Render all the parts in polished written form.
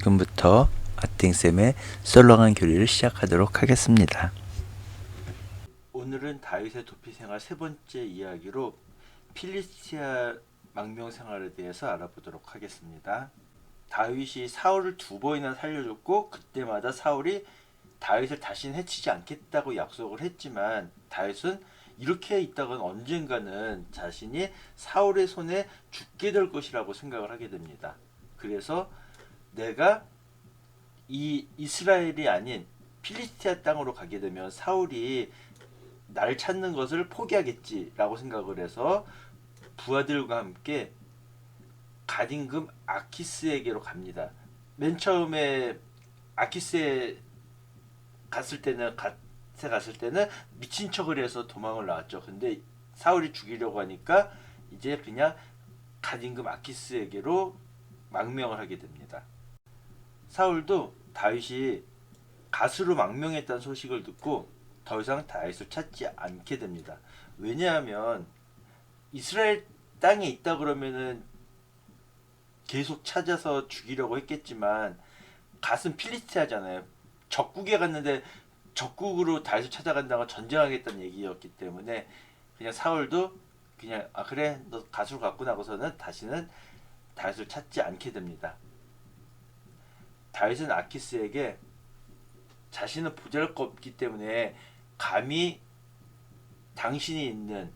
지금부터 아팅쌤의 썰렁한 교리를 시작하도록 하겠습니다. 오늘은 다윗의 도피 생활 세 번째 이야기로 필리스티아 망명 생활에 대해서 알아보도록 하겠습니다. 다윗이 사울을 두 번이나 살려줬고 그때마다 사울이 다윗을 다시는 해치지 않겠다고 약속을 했지만 다윗은 이렇게 있다간 언젠가는 자신이 사울의 손에 죽게 될 것이라고 생각을 하게 됩니다. 그래서 내가 이 이스라엘이 아닌 필리스티아 땅으로 가게 되면 사울이 날 찾는 것을 포기하겠지라고 생각을 해서 부하들과 함께 갓임금 아키스에게로 갑니다. 맨 처음에 아키스에 갔을 때는 미친 척을 해서 도망을 나왔죠. 근데 사울이 죽이려고 하니까 이제 그냥 갓임금 아키스에게로 망명을 하게 됩니다. 사울도 다윗이 갓으로 망명했다는 소식을 듣고 더 이상 다윗을 찾지 않게 됩니다. 왜냐하면 이스라엘 땅에 있다 그러면은 계속 찾아서 죽이려고 했겠지만 갓은 필리스티아잖아요. 적국에 갔는데 적국으로 다윗을 찾아간다고 전쟁하겠다는 얘기였기 때문에 그냥 사울도 그냥 그래 너 갓으로 갔구나 하고서는 다시는 다윗을 찾지 않게 됩니다. 다윗은 아키스에게 자신은 보잘것없기 때문에 감히 당신이 있는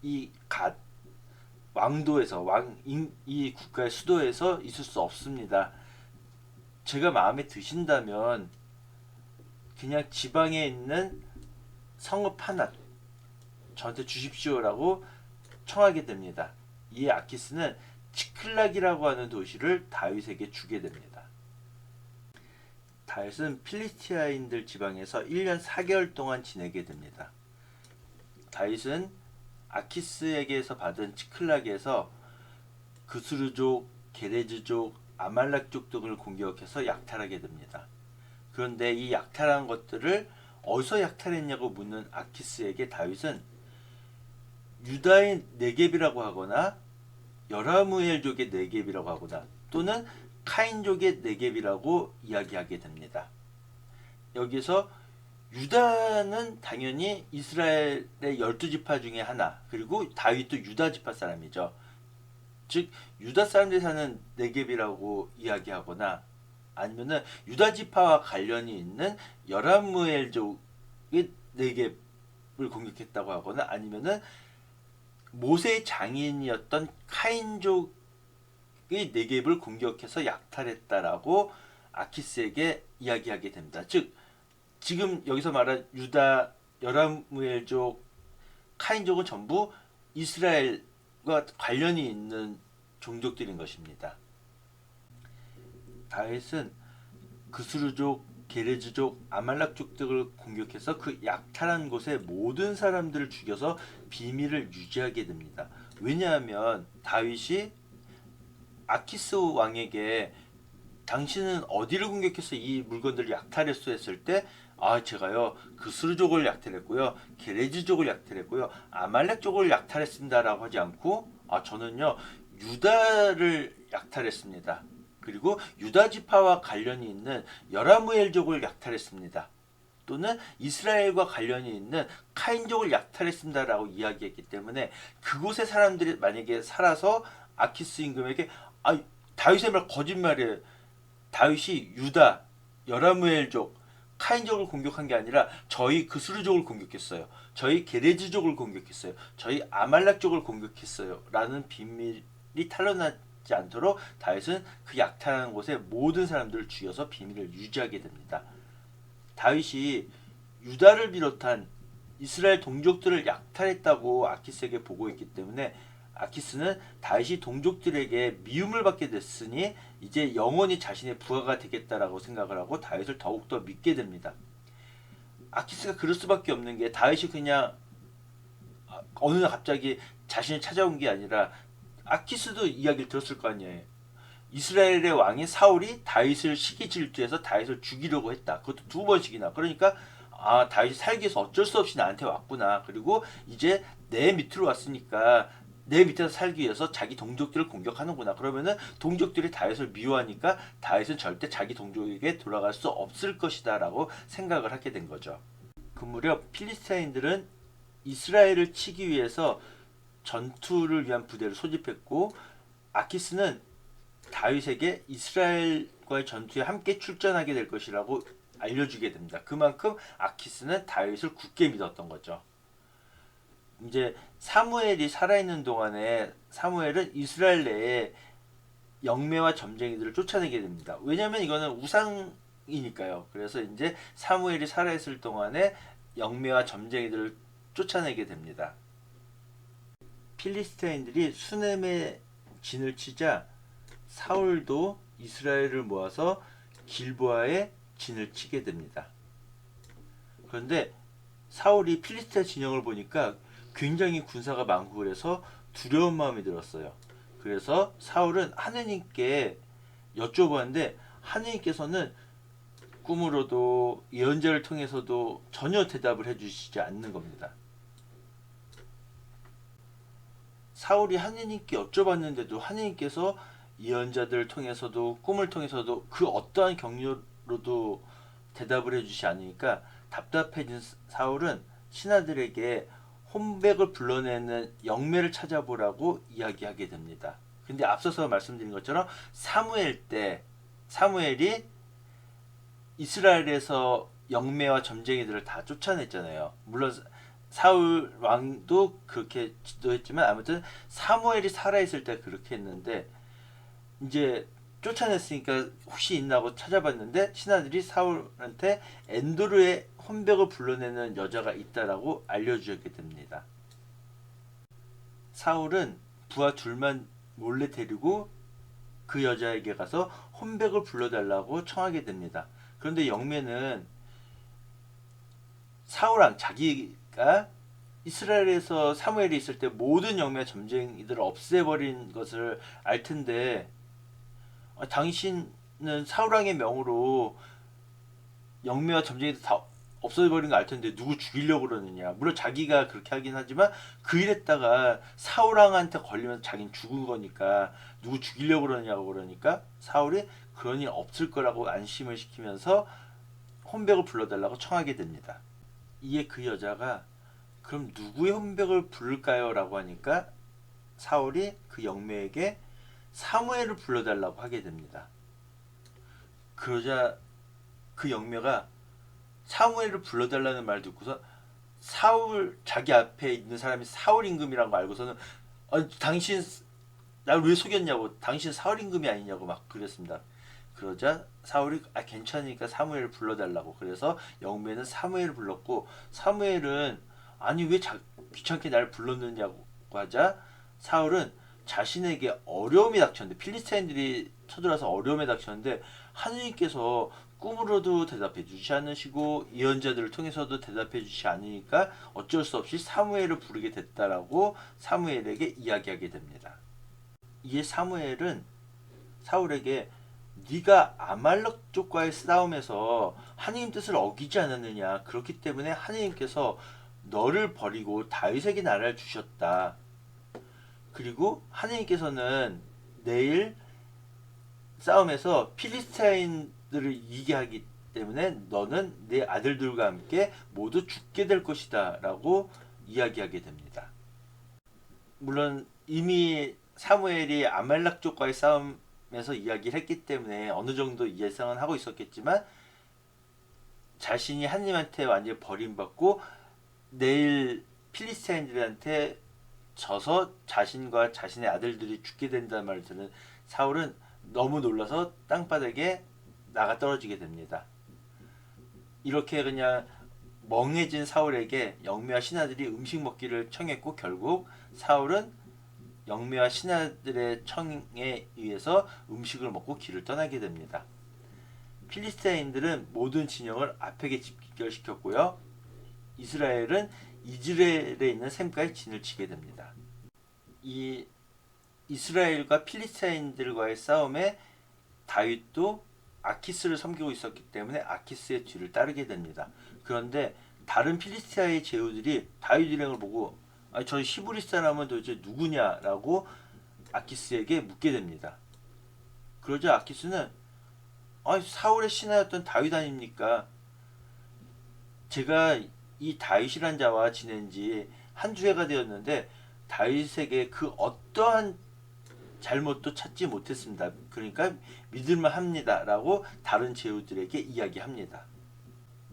이 갓 왕도에서 이 국가의 수도에서 있을 수 없습니다. 제가 마음에 드신다면 그냥 지방에 있는 성읍 하나 저한테 주십시오라고 청하게 됩니다. 이에 아키스는 치클락이라고 하는 도시를 다윗에게 주게 됩니다. 다윗은 필리스티아인들 지방에서 1년 4개월 동안 지내게 됩니다. 다윗은 아키스에게서 받은 치클락에서 그스르족, 게레즈족, 아말렉족 등을 공격해서 약탈하게 됩니다. 그런데 이 약탈한 것들을 어디서 약탈했냐고 묻는 아키스에게 다윗은 유다의 네겝이라고 하거나 여라무엘족의 네겝이라고 하거나 또는 카인족의 네겝이라고 이야기하게 됩니다. 여기서 유다는 당연히 이스라엘의 12지파 중에 하나, 그리고 다윗도 유다 지파 사람이죠. 즉 유다 사람들이 사는 네겝이라고 이야기하거나 아니면은 유다 지파와 관련이 있는 여라무엘족의 네겝을 공격했다고 하거나 아니면은 모세의 장인이었던 카인족의 네겝을 공격해서 약탈했다라고 아키스에게 이야기하게 됩니다. 즉 지금 여기서 말한 유다, 여라무엘족, 카인족은 전부 이스라엘과 관련이 있는 종족들인 것입니다. 다윗은 그스르족, 게레즈족, 아말렉족 등을 공격해서 그 약탈한 곳의 모든 사람들을 죽여서 비밀을 유지하게 됩니다. 왜냐하면 다윗이 아키스 왕에게 당신은 어디를 공격해서 이 물건들을 약탈했어 했을 때 제가요 그스르족을 약탈했고요 게레즈족을 약탈했고요 아말렉족을 약탈했습니다라고 하지 않고 저는요 유다를 약탈했습니다. 그리고 유다 지파와 관련이 있는 여라무엘족을 약탈했습니다. 또는 이스라엘과 관련이 있는 카인족을 약탈했습니다라고 이야기했기 때문에 그곳의 사람들이 만약에 살아서 아키스 임금에게 다윗의 말 거짓말이에요. 다윗이 유다, 여라무엘족, 카인족을 공격한 게 아니라 저희 그스르족을 공격했어요. 저희 게레즈족을 공격했어요. 저희 아말렉족을 공격했어요. 라는 비밀이 탄로나지 않도록 다윗은 그 약탈하는 곳에 모든 사람들을 죽여서 비밀을 유지하게 됩니다. 다윗이 유다를 비롯한 이스라엘 동족들을 약탈했다고 아키스에게 보고했기 때문에 아키스는 다윗이 동족들에게 미움을 받게 됐으니 이제 영원히 자신의 부하가 되겠다라고 생각을 하고 다윗을 더욱더 믿게 됩니다. 아키스가 그럴 수밖에 없는 게 다윗이 그냥 어느 날 갑자기 자신을 찾아온 게 아니라 아키스도 이야기를 들었을 거 아니에요. 이스라엘의 왕인 사울이 다윗을 시기 질투해서 다윗을 죽이려고 했다. 그것도 2번씩이나. 그러니까 다윗이 살기 위해서 어쩔 수 없이 나한테 왔구나. 그리고 이제 내 밑으로 왔으니까 내 밑에서 살기 위해서 자기 동족들을 공격하는구나. 그러면은 동족들이 다윗을 미워하니까 다윗은 절대 자기 동족에게 돌아갈 수 없을 것이다라고 생각을 하게 된 거죠. 그 무렵 필리스타인들은 이스라엘을 치기 위해서 전투를 위한 부대를 소집했고 아키스는 다윗에게 이스라엘과의 전투에 함께 출전하게 될 것이라고 알려주게 됩니다. 그만큼 아키스는 다윗을 굳게 믿었던 거죠. 이제 사무엘이 살아있는 동안에 사무엘은 이스라엘 내에 영매와 점쟁이들을 쫓아내게 됩니다. 왜냐하면 이거는 우상이니까요. 그래서 이제 사무엘이 살아있을 동안에 영매와 점쟁이들을 쫓아내게 됩니다. 필리스타인들이 수넴에 진을 치자 사울도 이스라엘을 모아서 길보아에 진을 치게 됩니다. 그런데 사울이 필리스타 진영을 보니까 굉장히 군사가 많고 그래서 두려운 마음이 들었어요. 그래서 사울은 하느님께 여쭤봤는데 하느님께서는 꿈으로도 예언자를 통해서도 전혀 대답을 해주시지 않는 겁니다. 사울이 하느님께 여쭤봤는데도 하느님께서 예언자들을 통해서도 꿈을 통해서도 그 어떠한 경로로도 대답을 해주지 않으니까 답답해진 사울은 신하들에게 혼백을 불러내는 영매를 찾아보라고 이야기하게 됩니다. 근데 앞서서 말씀드린 것처럼 사무엘이 이스라엘에서 영매와 점쟁이들을 다 쫓아냈잖아요. 물론 사울 왕도 그렇게 지도했지만 아무튼 사무엘이 살아있을 때 그렇게 했는데 이제 쫓아냈으니까 혹시 있나 하고 찾아봤는데 신하들이 사울한테 엔도르의 혼백을 불러내는 여자가 있다라고 알려주게 됩니다. 사울은 부하 둘만 몰래 데리고 그 여자에게 가서 혼백을 불러달라고 청하게 됩니다. 그런데 영매는 사울왕 자기가 이스라엘에서 사무엘이 있을 때 모든 영매 점쟁이들을 없애버린 것을 알 텐데 당신은 사울왕의 명으로 영매와 점쟁이들 다 없어버린 거 알 텐데 누구 죽이려고 그러느냐. 물론 자기가 그렇게 하긴 하지만 그 일했다가 사울왕한테 걸리면 자기는 죽은 거니까 누구 죽이려고 그러냐고 그러니까 사울이 그런 일 없을 거라고 안심을 시키면서 혼백을 불러달라고 청하게 됩니다. 이에 그 여자가 그럼 누구의 혼백을 부를까요? 라고 하니까 사울이 그 영매에게 사무엘을 불러달라고 하게 됩니다. 그러자 그 영매가 사무엘을 불러달라는 말 듣고서 사울 자기 앞에 있는 사람이 사울 임금이라는 거 알고서는 당신 날 왜 속였냐고 당신 사울 임금이 아니냐고 막 그랬습니다. 그러자 사울이 괜찮으니까 사무엘을 불러달라고 그래서 영매는 사무엘을 불렀고 사무엘은 아니 왜 귀찮게 날 불렀느냐고 하자 사울은 자신에게 어려움이 닥쳤는데 필리스타인들이 쳐들어와서 어려움에 닥쳤는데 하느님께서 꿈으로도 대답해 주지 않으시고 예언자들을 통해서도 대답해 주지 않으니까 어쩔 수 없이 사무엘을 부르게 됐다라고 사무엘에게 이야기하게 됩니다. 이에 사무엘은 사울에게 네가 아말렉족과의 싸움에서 하느님 뜻을 어기지 않았느냐. 그렇기 때문에 하느님께서 너를 버리고 다윗에게 나라를 주셨다. 그리고 하느님께서는 내일 싸움에서 필리스타인들을 이기게 하기 때문에 너는 내 아들들과 함께 모두 죽게 될 것이다 라고 이야기하게 됩니다. 물론 이미 사무엘이 아말렉족과의 싸움에서 이야기를 했기 때문에 어느 정도 예상은 하고 있었겠지만 자신이 하느님한테 완전히 버림받고 내일 필리스타인들한테 져서 자신과 자신의 아들들이 죽게 된다는 말을 듣는 사울은 너무 놀라서 땅바닥에 나가 떨어지게 됩니다. 이렇게 그냥 멍해진 사울에게 영매와 신하들이 음식 먹기를 청했고 결국 사울은 영매와 신하들의 청에 의해서 음식을 먹고 길을 떠나게 됩니다. 필리스타인들은 모든 진영을 앞에게 집결시켰고요. 이스라엘은 이즈레엘에 있는 샘가에 진을 치게 됩니다. 이 이스라엘과 필리스타인들과의 싸움에 다윗도 아키스를 섬기고 있었기 때문에 아키스의 뒤를 따르게 됩니다. 그런데 다른 필리스타의 제후들이 다윗 일행을 보고 아니, 저 히브리 사람은 도대체 누구냐라고 아키스에게 묻게 됩니다. 그러자 아키스는 사울의 신하였던 다윗 아닙니까? 제가 이 다윗이란 자와 지낸 지 한두 해가 되었는데 다윗에게 그 어떠한 잘못도 찾지 못했습니다. 그러니까 믿을만 합니다라고 다른 제후들에게 이야기합니다.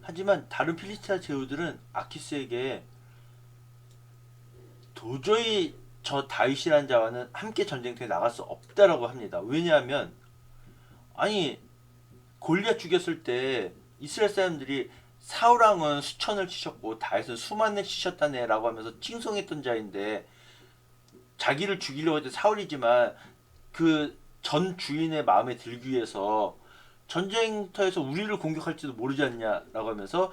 하지만 다른 필리스티아 제후들은 아키스에게 도저히 저 다윗이란 자와는 함께 전쟁터에 나갈 수 없다라고 합니다. 왜냐하면 아니 골리앗 죽였을 때 이스라엘 사람들이 사울왕은 수천을 치셨고 다윗은 수만을 치셨다네라고 하면서 칭송했던 자인데 자기를 죽이려고 했던 사울이지만 그 전 주인의 마음에 들기 위해서 전쟁터에서 우리를 공격할지도 모르지 않냐라고 하면서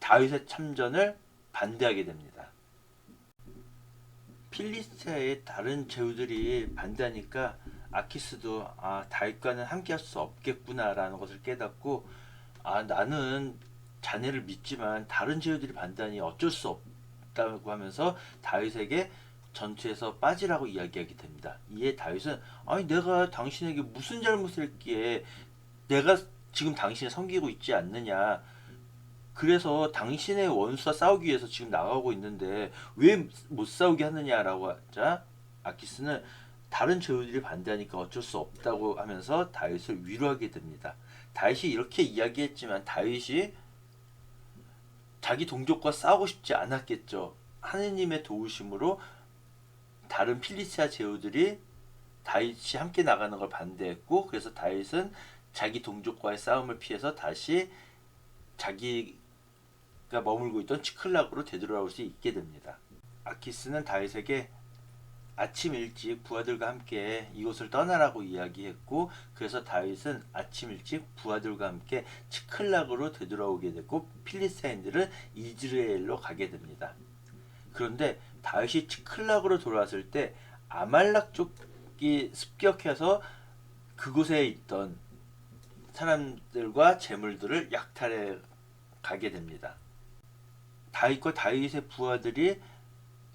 다윗의 참전을 반대하게 됩니다. 필리스티아의 다른 제후들이 반대하니까 아키스도 다윗과는 함께할 수 없겠구나라는 것을 깨닫고 나는 자네를 믿지만 다른 제후들이 반대하니 어쩔 수 없다고 하면서 다윗에게 전투에서 빠지라고 이야기하게 됩니다. 이에 다윗은 내가 당신에게 무슨 잘못을 했기에 내가 지금 당신을 섬기고 있지 않느냐. 그래서 당신의 원수와 싸우기 위해서 지금 나가고 있는데 왜 못 싸우게 하느냐라고 하자 아키스는 다른 제후들이 반대하니까 어쩔 수 없다고 하면서 다윗을 위로하게 됩니다. 다윗이 이렇게 이야기했지만 다윗이 자기 동족과 싸우고 싶지 않았겠죠. 하느님의 도우심으로 다른 필리스티아 제후들이 다윗이 함께 나가는 걸 반대했고 그래서 다윗은 자기 동족과의 싸움을 피해서 다시 자기가 머물고 있던 치클락으로 되돌아올 수 있게 됩니다. 아키스는 다윗에게 아침 일찍 부하들과 함께 이곳을 떠나라고 이야기했고 그래서 다윗은 아침 일찍 부하들과 함께 치클락으로 되돌아오게 됐고 필리스타인들은 이즈라엘로 가게 됩니다. 그런데 다윗이 치클락으로 돌아왔을 때 아말렉 쪽이 습격해서 그곳에 있던 사람들과 재물들을 약탈해 가게 됩니다. 다윗과 다윗의 부하들이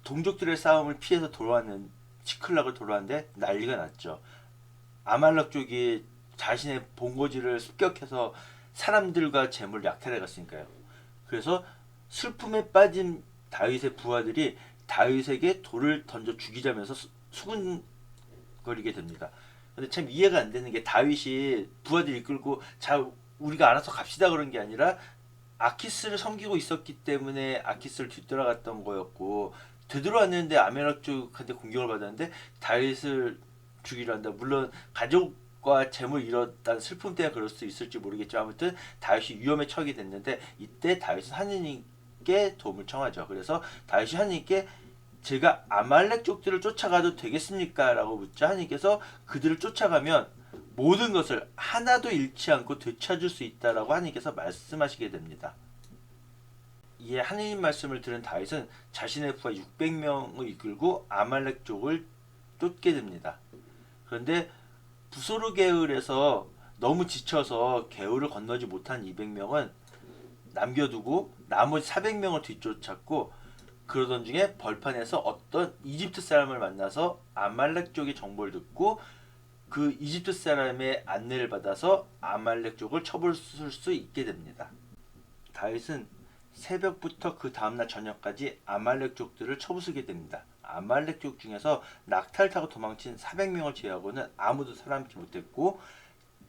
동족들의 싸움을 피해서 돌아왔는 치클락을 돌아왔는데 난리가 났죠. 아말렉 쪽이 자신의 본거지를 습격해서 사람들과 재물을 약탈해 갔으니까요. 그래서 슬픔에 빠진 다윗의 부하들이 다윗에게 돌을 던져 죽이자면서 수군거리게 됩니다. 근데 참 이해가 안 되는 게 다윗이 부하들 이끌고 자 우리가 알아서 갑시다 그런 게 아니라 아키스를 섬기고 있었기 때문에 아키스를 뒤돌아갔던 거였고 되돌아왔는데 아멜렉 쪽한테 공격을 받았는데 다윗을 죽이려 한다. 물론 가족과 재물 잃었다는 슬픔 때문에 그럴 수 있을지 모르겠지만 아무튼 다윗이 위험에 처하게 됐는데 이때 다윗은 하느님께 도움을 청하죠. 그래서 다윗이 하느님께 제가 아말렉 족들을 쫓아가도 되겠습니까? 라고 묻자 하느님께서 그들을 쫓아가면 모든 것을 하나도 잃지 않고 되찾을 수 있다라고 하느님께서 말씀하시게 됩니다. 이에 하느님 말씀을 들은 다윗은 자신의 부하 600명을 이끌고 아말렉 족을 쫓게 됩니다. 그런데 부소르 게을에서 너무 지쳐서 게을을 건너지 못한 200명은 남겨두고 나머지 400명을 뒤쫓았고 그러던 중에 벌판에서 어떤 이집트 사람을 만나서 아말렉 쪽의 정보를 듣고 그 이집트 사람의 안내를 받아서 아말렉 쪽을 쳐부술 수 있게 됩니다. 다윗은 새벽부터 그 다음날 저녁까지 아말렉 족들을 쳐부수게 됩니다. 아말렉 족 중에서 낙타를 타고 도망친 400명을 제외하고는 아무도 살아남지 못했고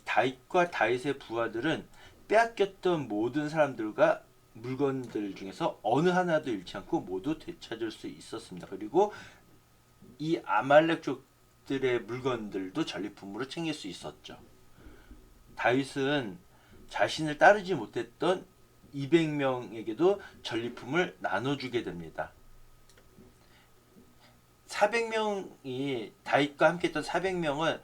다윗과 다윗의 부하들은 빼앗겼던 모든 사람들과 물건들 중에서 어느 하나도 잃지 않고 모두 되찾을 수 있었습니다. 그리고 이 아말렉 족들의 물건들도 전리품으로 챙길 수 있었죠. 다윗은 자신을 따르지 못했던 200명에게도 전리품을 나눠주게 됩니다. 400명이 다윗과 함께 했던 400명은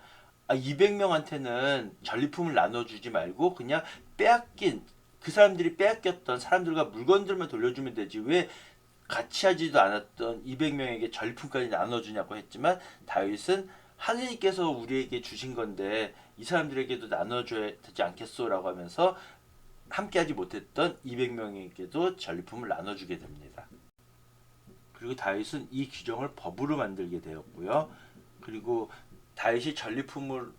200명한테는 전리품을 나눠주지 말고 그냥 빼앗긴 그 사람들이 빼앗겼던 사람들과 물건들만 돌려주면 되지 왜 같이 하지도 않았던 200명에게 전리품까지 나눠주냐고 했지만 다윗은 하느님께서 우리에게 주신 건데 이 사람들에게도 나눠줘야 되지 않겠소 라고 하면서 함께하지 못했던 200명에게도 전리품을 나눠주게 됩니다. 그리고 다윗은 이 규정을 법으로 만들게 되었고요. 그리고 다윗이 전리품으로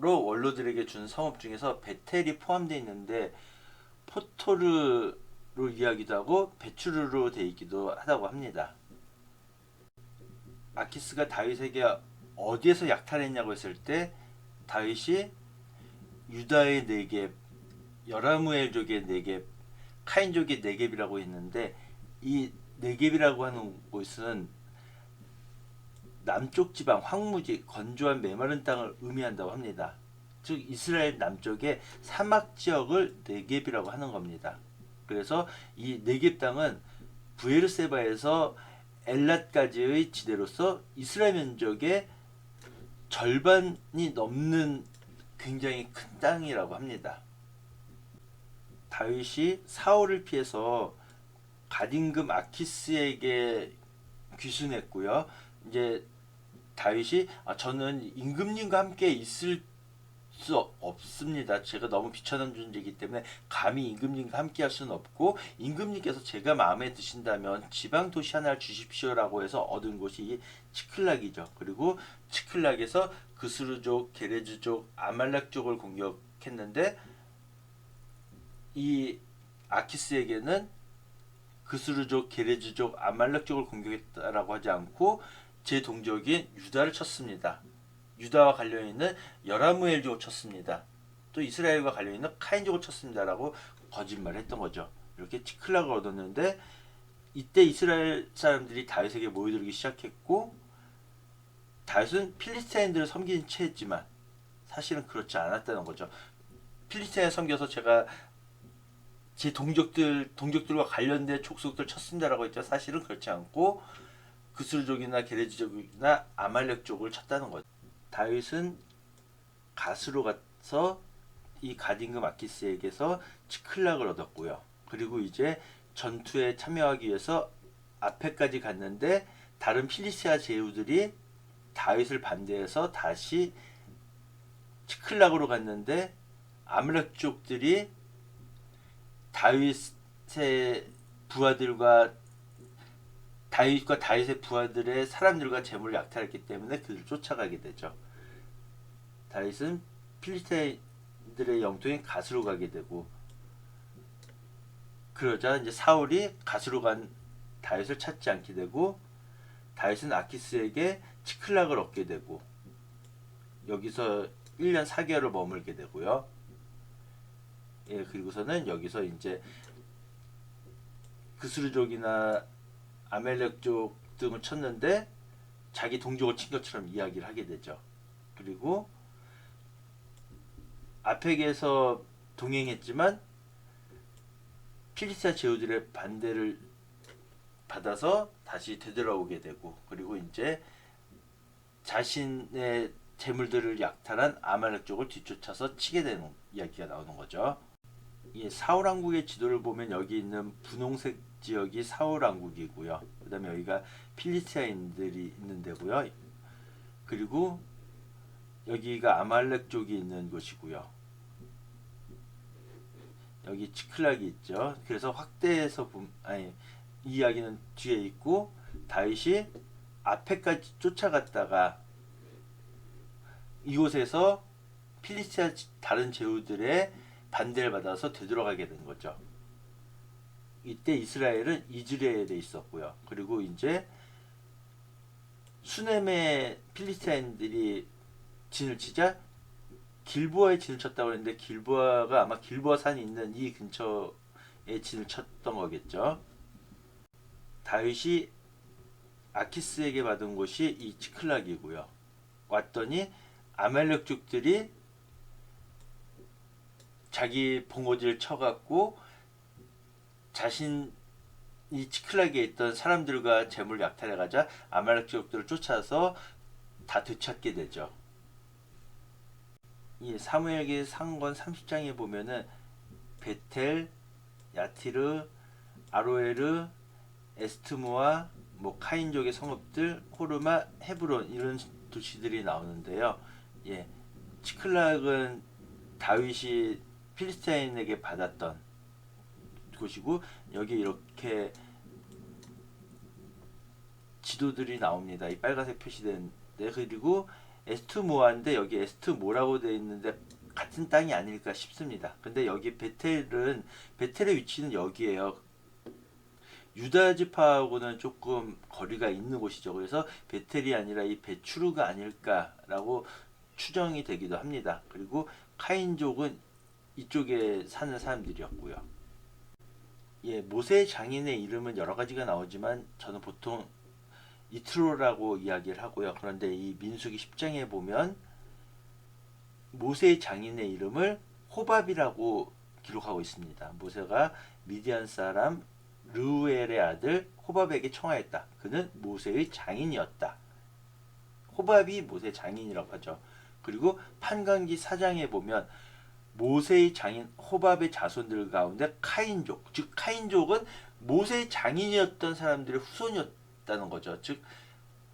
원로들에게 준 성읍 중에서 베텔이 포함되어 있는데 포토르로 이야기도 하고 베추르로 되어 있기도 하다고 합니다. 아키스가 다윗에게 어디에서 약탈했냐고 했을 때 다윗이 유다의 네겝, 여라무엘족의 네겝, 카인족의 네겝이라고 했는데 이 네겝이라고 하는 곳은 남쪽 지방 황무지 건조한 메마른 땅을 의미한다고 합니다. 즉 이스라엘 남쪽의 사막 지역을 네겝이라고 하는 겁니다. 그래서 이 네겝 땅은 부에르세바에서 엘랏까지의 지대로서 이스라엘 면적의 절반이 넘는 굉장히 큰 땅이라고 합니다. 다윗이 사울을 피해서 갓임금 아키스에게 귀순했고요. 이제 다윗이 저는 임금님과 함께 있을 수 없습니다. 제가 너무 비천한 존재이기 때문에 감히 임금님과 함께 할 수는 없고 임금님께서 제가 마음에 드신다면 지방 도시 하나를 주십시오라고 해서 얻은 곳이 치클락이죠. 그리고 치클락에서 그스르족, 게레즈족, 아말렉족을 공격했는데 이 아키스에게는 그스르족, 게레즈족, 아말렉족을 공격했다라고 하지 않고 제 동족인 유다를 쳤습니다. 유다와 관련있는 여라무엘족을 쳤습니다. 또 이스라엘과 관련있는 카인족을 쳤습니다라고 거짓말을 했던 거죠. 이렇게 치클락을 얻었는데 이때 이스라엘 사람들이 다윗에게 모여들기 시작했고 다윗은 필리스타인들을 섬긴 채 했지만 사실은 그렇지 않았다는 거죠. 필리스타인을 섬겨서 제가 제 동족들과 관련된 족속들 쳤습니다라고 했죠. 사실은 그렇지 않고 그스르족이나 게레즈족이나 아말렉족을 쳤다는 거죠. 다윗은 갓으로 가서 이 갓임금 아키스에게서 치클락을 얻었고요. 그리고 이제 전투에 참여하기 위해서 앞에까지 갔는데 다른 필리스티아 제후들이 다윗을 반대해서 다시 치클락으로 갔는데 아말렉족들이 다윗의 부하들과 다윗과 다윗의 부하들의 사람들과 재물을 약탈했기 때문에 그들을 쫓아가게 되죠. 다윗은 필리스타인들의 영토인 갓으로 가게 되고 그러자 이제 사울이 갓으로 간 다윗을 찾지 않게 되고 다윗은 아키스에게 치클락을 얻게 되고 여기서 1년 4개월을 머물게 되고요. 예, 그리고서는 여기서 이제 그스르족이나 아멜렉족 등을 쳤는데 자기 동족을 친 것처럼 이야기를 하게 되죠. 그리고 아펙에서 동행했지만 필리스티아 제후들의 반대를 받아서 다시 되돌아오게 되고 그리고 이제 자신의 재물들을 약탈한 아말렉족을 뒤쫓아서 치게 되는 이야기가 나오는 거죠. 이 사울 왕국의 지도를 보면 여기 있는 분홍색 지역이 사울 왕국이고요. 그 다음에 여기가 필리스타인들이 있는 데고요. 그리고 여기가 아말렉 쪽이 있는 곳이고요. 여기 치클락이 있죠. 그래서 확대해서 이 이야기는 뒤에 있고 다윗이 앞에까지 쫓아갔다가 이곳에서 필리스티아 다른 제후들의 반대를 받아서 되돌아가게 된 거죠. 이때 이스라엘은 이즈레엘에 있었고요. 그리고 이제 수넴의 필리스타인들이 진을 치자 길보아에 진을 쳤다고 했는데 길보아가 아마 길보아 산이 있는 이 근처에 진을 쳤던 거겠죠. 다윗이 아키스에게 받은 곳이 이 치클락이고요. 왔더니 아말렉족들이 자기 봉오지를 쳐갖고 자신이 치클락에 있던 사람들과 재물 약탈해가자 아말렉족들을 쫓아서 다 되찾게 되죠. 이 사무엘기 상권 30장에 보면은 베텔, 야티르, 아로에르, 에스트모아, 뭐 카인족의 성읍들, 호르마, 헤브론 이런 도시들이 나오는데요. 예, 치클락은 다윗이 필리스타인에게 받았던 곳이고 여기 이렇게 지도들이 나옵니다. 이 빨간색 표시되는데, 그리고 에스투모아인데 여기 에스투모라고 되어 있는데 같은 땅이 아닐까 싶습니다. 근데 여기 베텔의 위치는 여기에요. 유다 지파하고는 조금 거리가 있는 곳이죠. 그래서 베텔이 아니라 이 베추르가 아닐까라고 추정이 되기도 합니다. 그리고 카인족은 이쪽에 사는 사람들이었고요. 예, 모세 장인의 이름은 여러 가지가 나오지만 저는 보통 이트로라고 이야기를 하고요. 그런데 이 민수기 10장에 보면 모세 장인의 이름을 호밥이라고 기록하고 있습니다. 모세가 미디안 사람 르우엘의 아들 호밥에게 청하였다. 그는 모세의 장인이었다. 호밥이 모세 장인이라고 하죠. 그리고 판관기 4장에 보면 모세의 장인 호밥의 자손들 가운데 카인족, 즉 카인족은 모세의 장인이었던 사람들의 후손이었다는 거죠. 즉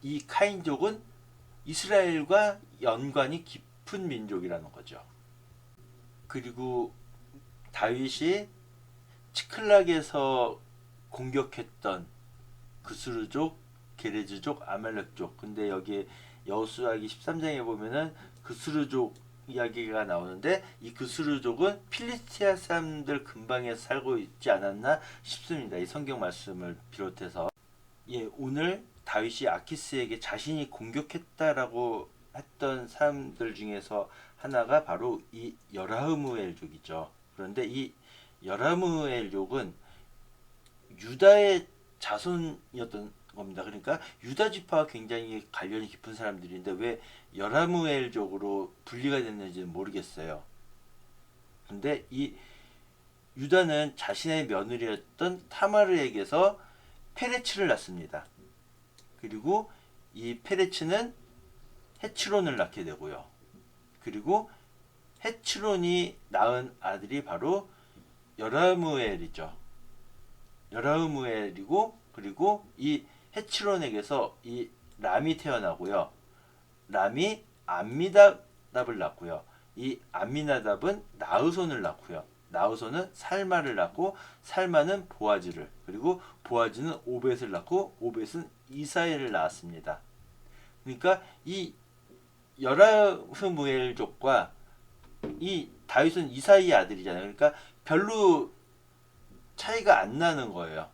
이 카인족은 이스라엘과 연관이 깊은 민족이라는 거죠. 그리고 다윗이 치클락에서 공격했던 그스르족, 게레즈족, 아말렉족. 근데 여기 여호수아기 13장에 보면은 그스르족 이야기가 나오는데 이 그스르족은 필리스티아 사람들 근방에 살고 있지 않았나 싶습니다. 이 성경 말씀을 비롯해서. 예, 오늘 다윗이 아키스에게 자신이 공격했다라고 했던 사람들 중에서 하나가 바로 이 여라흐무엘족이죠. 그런데 이 여라흐무엘족은 유다의 자손이었던 겁니다. 그러니까 유다 지파와 굉장히 관련이 깊은 사람들인데 왜 여라무엘족으로 분리가 됐는지는 모르겠어요. 근데 이 유다는 자신의 며느리였던 타마르에게서 페레츠를 낳습니다. 그리고 이 페레츠는 헤츠론을 낳게 되고요. 그리고 헤츠론이 낳은 아들이 바로 여라무엘이죠. 여라무엘이고 그리고 이 헤츠론에게서 이 람이 태어나고요. 람이 암미나답을 낳고요. 이 암미나답은 나흐손을 낳고요. 나흐손은 살마를 낳고 살마는 보아즈를, 그리고 보아즈는 오벳을 낳고 오벳은 이사엘을 낳았습니다. 그러니까 이 여라흐무엘족과 이 다윗은 이사이의 아들이잖아요. 그러니까 별로 차이가 안 나는 거예요.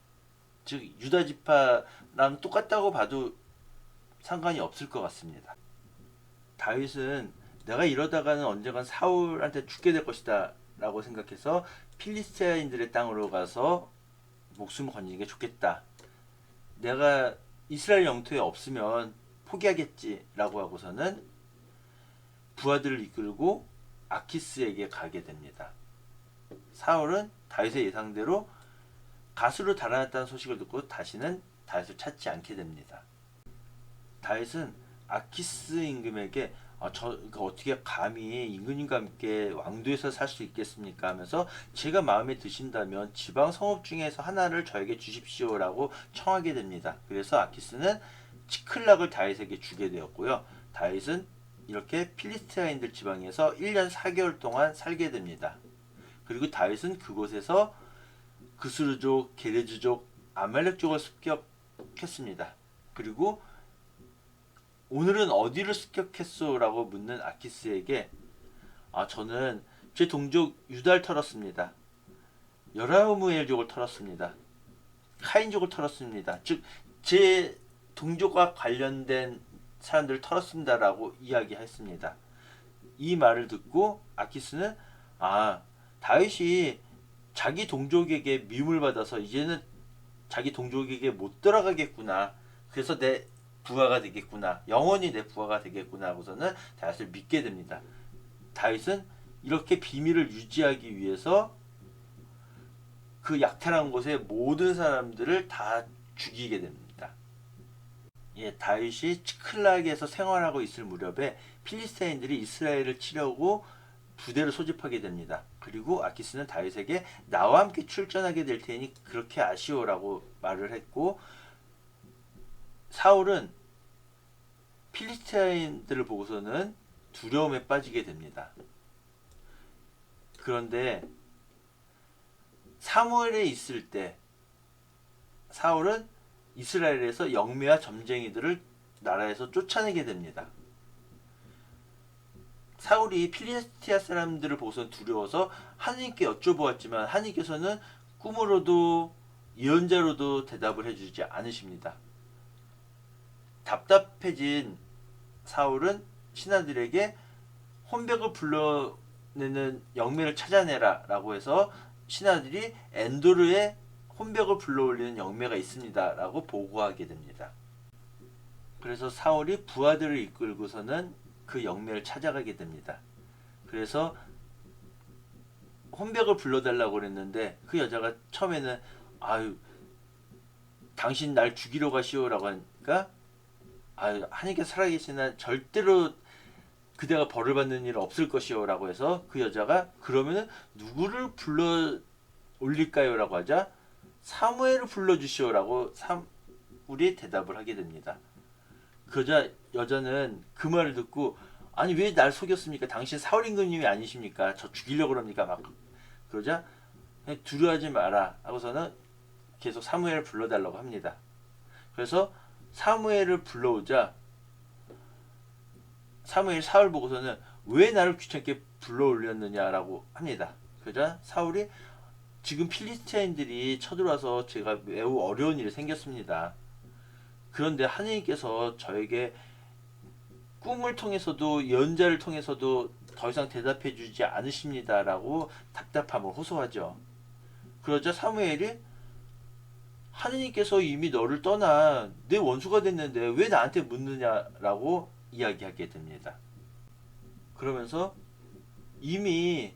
즉 유다 지파랑 똑같다고 봐도 상관이 없을 것 같습니다. 다윗은 내가 이러다가는 언젠간 사울한테 죽게 될 것이다 라고 생각해서 필리스티아인들의 땅으로 가서 목숨을 건지는 게 좋겠다. 내가 이스라엘 영토에 없으면 포기하겠지 라고 하고서는 부하들을 이끌고 아키스에게 가게 됩니다. 사울은 다윗의 예상대로 가수로 달아났다는 소식을 듣고 다시는 다윗을 찾지 않게 됩니다. 다윗은 아키스 임금에게 그러니까 어떻게 감히 임금님과 함께 왕도에서 살 수 있겠습니까? 하면서 제가 마음에 드신다면 지방 성읍 중에서 하나를 저에게 주십시오라고 청하게 됩니다. 그래서 아키스는 치클락을 다윗에게 주게 되었고요. 다윗은 이렇게 필리스티아인들 지방에서 1년 4개월 동안 살게 됩니다. 그리고 다윗은 그곳에서 그스르족, 게레즈족, 아말렉족을 습격했습니다. 그리고 오늘은 어디를 습격했소? 라고 묻는 아키스에게 저는 제 동족 유다를 털었습니다. 여라무엘족을 털었습니다. 카인족을 털었습니다. 즉 제 동족과 관련된 사람들을 털었습니다라고 이야기했습니다. 이 말을 듣고 아키스는 다윗이 자기 동족에게 미움을 받아서 이제는 자기 동족에게 못 들어가겠구나. 그래서 내 부하가 되겠구나. 영원히 내 부하가 되겠구나 하고서는 다윗을 믿게 됩니다. 다윗은 이렇게 비밀을 유지하기 위해서 그 약탈한 곳의 모든 사람들을 다 죽이게 됩니다. 예, 다윗이 치클락에서 생활하고 있을 무렵에 필리스타인들이 이스라엘을 치려고 부대를 소집하게 됩니다. 그리고 아키스는 다윗에게 나와 함께 출전하게 될 테니 그렇게 아쉬워라고 말을 했고, 사울은 필리스타인들을 보고서는 두려움에 빠지게 됩니다. 그런데 사무엘에 있을 때 사울은 이스라엘에서 영매와 점쟁이들을 나라에서 쫓아내게 됩니다. 사울이 필리스티아 사람들을 보고서 두려워서 하나님께 여쭤보았지만 하나님께서는 꿈으로도 예언자로도 대답을 해주지 않으십니다. 답답해진 사울은 신하들에게 혼백을 불러내는 영매를 찾아내라 라고 해서 신하들이 엔도르에 혼백을 불러올리는 영매가 있습니다 라고 보고하게 됩니다. 그래서 사울이 부하들을 이끌고서는 그 영매를 찾아가게 됩니다. 그래서 혼백을 불러달라고 그랬는데 그 여자가 처음에는 아유 당신 날 죽이러 가시오 라고 하니까 아유 하나님께서 살아계시나 절대로 그대가 벌을 받는 일 없을 것이오 라고 해서 그 여자가 그러면은 누구를 불러 올릴까요 라고 하자 사무엘을 불러주시오 라고 사울이 대답을 하게 됩니다. 그 여자는 그 말을 듣고 아니 왜 날 속였습니까? 당신 사울 임금님이 아니십니까? 저 죽이려고 그럽니까? 막 그러자 두려워하지 마라 하고서는 계속 사무엘을 불러달라고 합니다. 그래서 사무엘을 불러오자 사무엘이 사울 보고서는 왜 나를 귀찮게 불러올렸느냐라고 합니다. 그러자 사울이 지금 필리스티아인들이 쳐들어와서 제가 매우 어려운 일이 생겼습니다. 그런데 하나님께서 저에게 꿈을 통해서도 예언자를 통해서도 더 이상 대답해 주지 않으십니다라고 답답함을 호소하죠. 그러자 사무엘이 하나님께서 이미 너를 떠나 내 원수가 됐는데 왜 나한테 묻느냐라고 이야기하게 됩니다. 그러면서 이미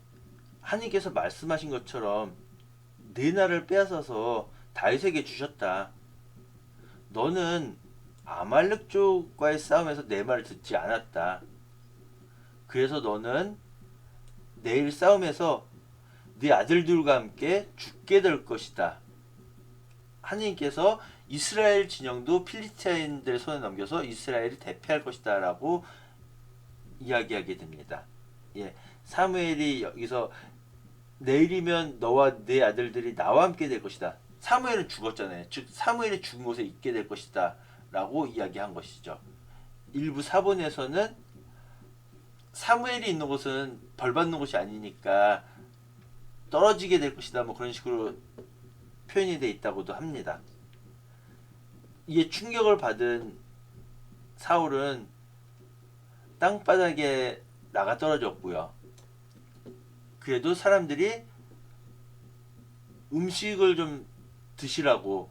하나님께서 말씀하신 것처럼 내 나라를 빼앗아서 다윗에게 주셨다. 너는 아말렉족과의 싸움에서 내 말을 듣지 않았다. 그래서 너는 내일 싸움에서 네 아들들과 함께 죽게 될 것이다. 하나님께서 이스라엘 진영도 필리스티아인들 손에 넘겨서 이스라엘이 대패할 것이다 라고 이야기하게 됩니다. 예, 사무엘이 여기서 내일이면 너와 네 아들들이 나와 함께 될 것이다. 사무엘은 죽었잖아요. 즉 사무엘이 죽은 곳에 있게 될 것이다 라고 이야기한 것이죠. 일부 사본에서는 사무엘이 있는 곳은 벌 받는 곳이 아니니까 떨어지게 될 것이다 뭐 그런 식으로 표현이 되어 있다고도 합니다. 이에 충격을 받은 사울은 땅바닥에 나가 떨어졌고요. 그래도 사람들이 음식을 좀 드시라고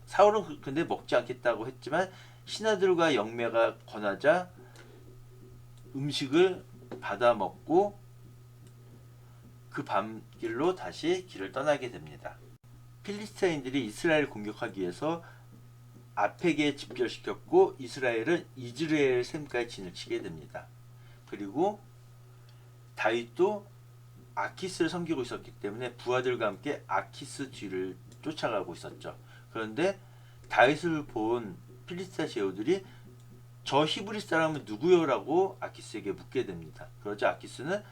사울은 근데 먹지 않겠다고 했지만 신하들과 영매가 권하자 음식을 받아 먹고 그 밤길로 다시 길을 떠나게 됩니다. 필리스티아인들이 이스라엘을 공격하기 위해서 아펙에 집결시켰고 이스라엘은 이즈레엘 샘까지 진을 치게 됩니다. 그리고 다윗도 아키스를 섬기고 있었기 때문에 부하들과 함께 아키스 뒤를 쫓아가고 있었죠. 그런데 다윗을 본 필리스티아 제후들이 저 히브리 사람은 누구요? 라고 아키스에게 묻게 됩니다. 그러자 아키스는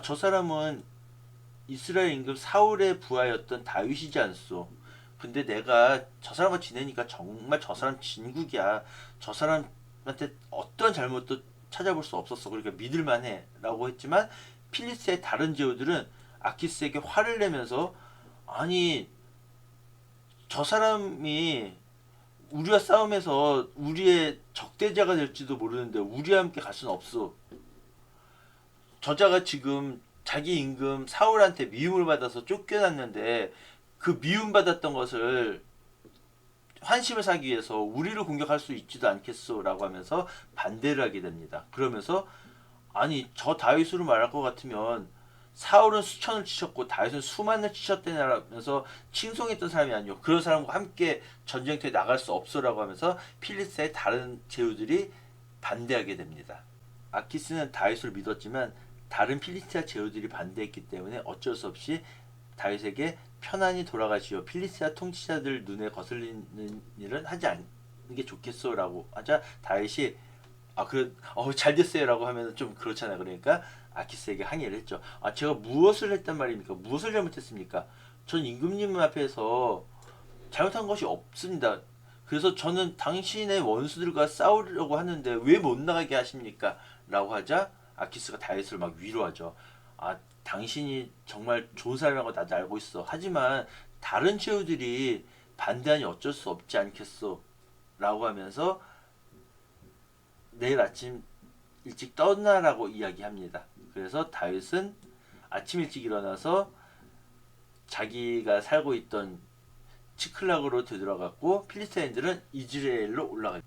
저 사람은 이스라엘 임금 사울의 부하였던 다윗이지 않소. 근데 내가 저 사람과 지내니까 정말 저 사람 진국이야. 저 사람한테 어떤 잘못도 찾아볼 수 없었어. 그러니까 믿을만해 라고 했지만 필리스의 다른 제후들은 아키스에게 화를 내면서 아니 저 사람이 우리와 싸움해서 우리의 적대자가 될지도 모르는데 우리와 함께 갈 수는 없어. 저자가 지금 자기 임금 사울한테 미움을 받아서 쫓겨났는데 그 미움받았던 것을 환심을 사기 위해서 우리를 공격할 수 있지도 않겠소 라고 하면서 반대를 하게 됩니다. 그러면서 아니 저 다윗으로 말할 것 같으면 사울은 수천을 치셨고 다윗은 수만을 치셨다면서 칭송했던 사람이 아니요 그런 사람과 함께 전쟁터에 나갈 수 없어라고 하면서 필리스의 다른 제후들이 반대하게 됩니다. 아키스는 다윗을 믿었지만 다른 필리스티아 제후들이 반대했기 때문에 어쩔 수 없이 다윗에게 편안히 돌아가시오. 필리스티아 통치자들 눈에 거슬리는 일은 하지 않는 게 좋겠소라고 하자 다윗이 잘 됐어요라고 하면 좀 그렇잖아요. 그러니까 아키스에게 항의를 했죠. 제가 무엇을 했단 말입니까? 무엇을 잘못했습니까? 전 임금님 앞에서 잘못한 것이 없습니다. 그래서 저는 당신의 원수들과 싸우려고 하는데 왜 못 나가게 하십니까? 라고 하자 아키스가 다윗을 막 위로하죠. 아, 당신이 정말 좋은 사람이라고 나도 알고 있어. 하지만 다른 제후들이 반대하니 어쩔 수 없지 않겠소? 라고 하면서 내일 아침 일찍 떠나라고 이야기합니다. 그래서 다윗은 아침 일찍 일어나서 자기가 살고 있던 치클락으로 되돌아갔고 필리스타인들은 이즈라엘로 올라가요.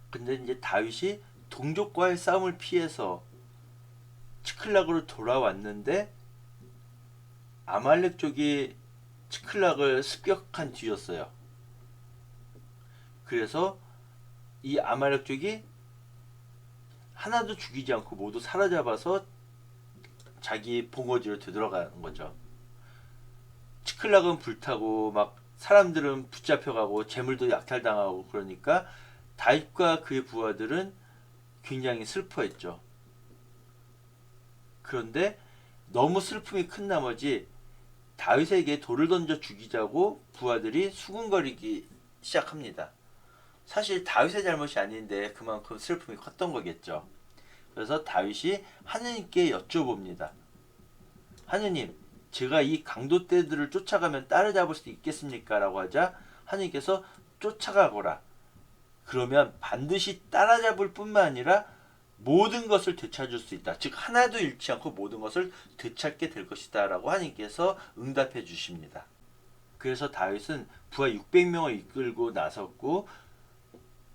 근데 이제 다윗이 동족과의 싸움을 피해서 치클락으로 돌아왔는데 아말렉 쪽이 치클락을 습격한 뒤였어요. 그래서 이 아말렉 쪽이 하나도 죽이지 않고 모두 사로잡아서 자기 본거지로 되돌아가는 거죠. 치클락은 불타고 막 사람들은 붙잡혀가고 재물도 약탈당하고 그러니까 다윗과 그의 부하들은 굉장히 슬퍼했죠. 그런데 너무 슬픔이 큰 나머지 다윗에게 돌을 던져 죽이자고 부하들이 수군거리기 시작합니다. 사실 다윗의 잘못이 아닌데 그만큼 슬픔이 컸던 거겠죠. 그래서 다윗이 하느님께 여쭤봅니다. 하느님, 제가 이 강도떼들을 쫓아가면 따라잡을 수 있겠습니까? 라고 하자 하느님께서 쫓아가거라. 그러면 반드시 따라잡을 뿐만 아니라 모든 것을 되찾을 수 있다. 즉 하나도 잃지 않고 모든 것을 되찾게 될 것이다. 라고 하느님께서 응답해 주십니다. 그래서 다윗은 부하 600명을 이끌고 나섰고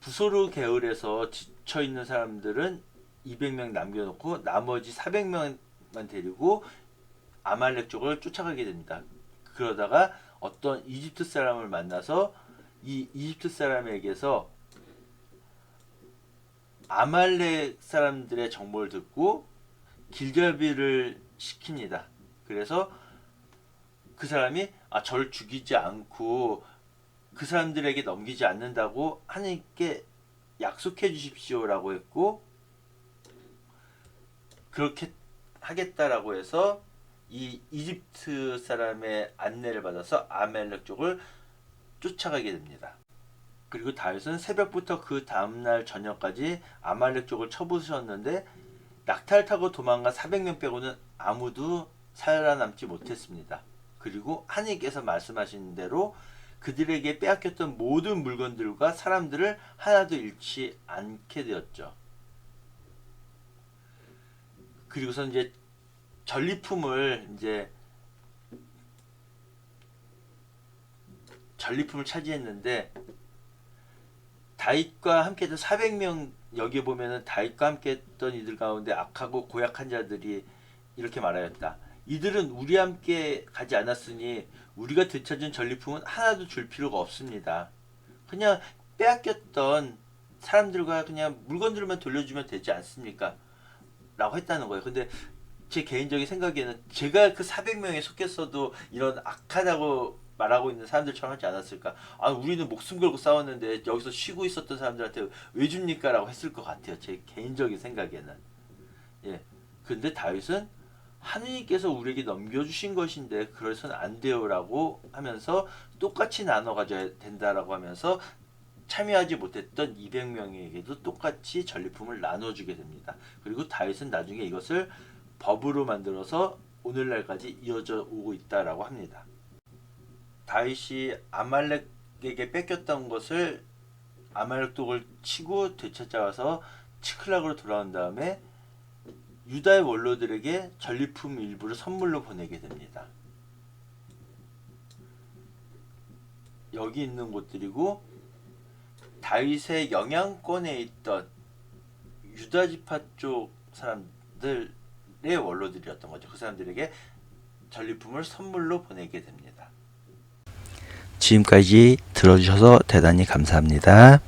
부소르 계열에서 지쳐있는 사람들은 200명 남겨놓고 나머지 400명만 데리고 아말렉 쪽을 쫓아가게 됩니다. 그러다가 어떤 이집트 사람을 만나서 이 이집트 사람에게서 아말렉 사람들의 정보를 듣고 길잡이를 시킵니다. 그래서 그 사람이 저를 죽이지 않고 그 사람들에게 넘기지 않는다고 하나님께 약속해 주십시오라고 했고 그렇게 하겠다라고 해서 이 이집트 사람의 안내를 받아서 아말렉 쪽을 쫓아가게 됩니다. 그리고 다윗은 새벽부터 그 다음날 저녁까지 아말렉 쪽을 쳐부수셨는데 낙타를 타고 도망간 400명 빼고는 아무도 살아남지 못했습니다. 그리고 하나님께서 말씀하신 대로 그들에게 빼앗겼던 모든 물건들과 사람들을 하나도 잃지 않게 되었죠. 그리고서 이제 전리품을 차지했는데 다윗과 함께했던 400명 여기 보면은 다윗과 함께했던 이들 가운데 악하고 고약한 자들이 이렇게 말하였다. 이들은 우리 함께 가지 않았으니 우리가 되찾은 전리품은 하나도 줄 필요가 없습니다. 그냥 빼앗겼던 사람들과 그냥 물건들만 돌려주면 되지 않습니까? 라고 했다는 거예요. 근데 제 개인적인 생각에는 제가 그 400명에 속했어도 이런 악하다고 말하고 있는 사람들처럼 하지 않았을까? 우리는 목숨 걸고 싸웠는데 여기서 쉬고 있었던 사람들한테 왜 줍니까? 라고 했을 것 같아요. 제 개인적인 생각에는. 예. 근데 다윗은 하느님께서 우리에게 넘겨주신 것인데 그래서는 안 돼요라고 하면서 똑같이 나눠 가져야 된다라고 하면서 참여하지 못했던 200명에게도 똑같이 전리품을 나눠주게 됩니다. 그리고 다윗은 나중에 이것을 법으로 만들어서 오늘날까지 이어져 오고 있다라고 합니다. 다윗이 아말렉에게 뺏겼던 것을 아말렉 독을 치고 되찾아와서 치클락으로 돌아온 다음에 유다의 원로들에게 전리품 일부를 선물로 보내게 됩니다. 여기 있는 곳들이고 다윗의 영향권에 있던 유다 지파 쪽 사람들의 원로들이었던 거죠. 그 사람들에게 전리품을 선물로 보내게 됩니다. 지금까지 들어주셔서 대단히 감사합니다.